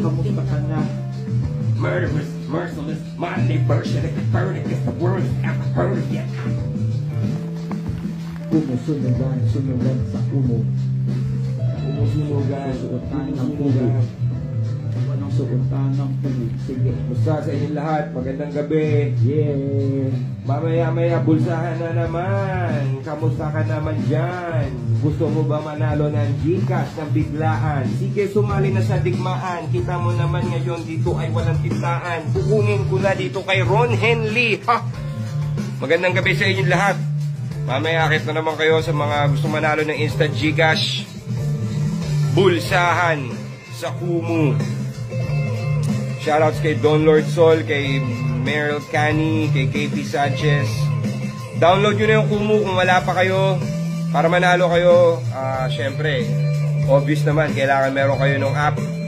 Kamusta ka na? Murderous, merciless, Monday version of the verdict is the worst ever heard of yet. Sunugan sa umo. Sumusunugan, Suotan ng pugo. Anong suotan ng pugo? Sige. Basta sa inyong lahat, magandang gabi. Yeah. Mamaya-maya, bulsahan na naman. Kamusta ka naman dyan? Gusto mo ba manalo ng Gcash ng biglaan? Sige, sumali na sa digmaan. Kita mo naman ngayon dito ay walang tintaan. Kukunin ko na dito kay Ron Henley. Ha! Magandang gabi sa inyong lahat. Mamaya akit na naman kayo sa mga gusto manalo ng instant Gcash. Bulsahan sa Kumu. Shoutouts kay Don Lord Sol, kay Meryl Cani, kay KP Sanchez. Download nyo na yung Kumu kung wala pa kayo para manalo kayo. Syempre, obvious naman, kailangan meron kayo ng app.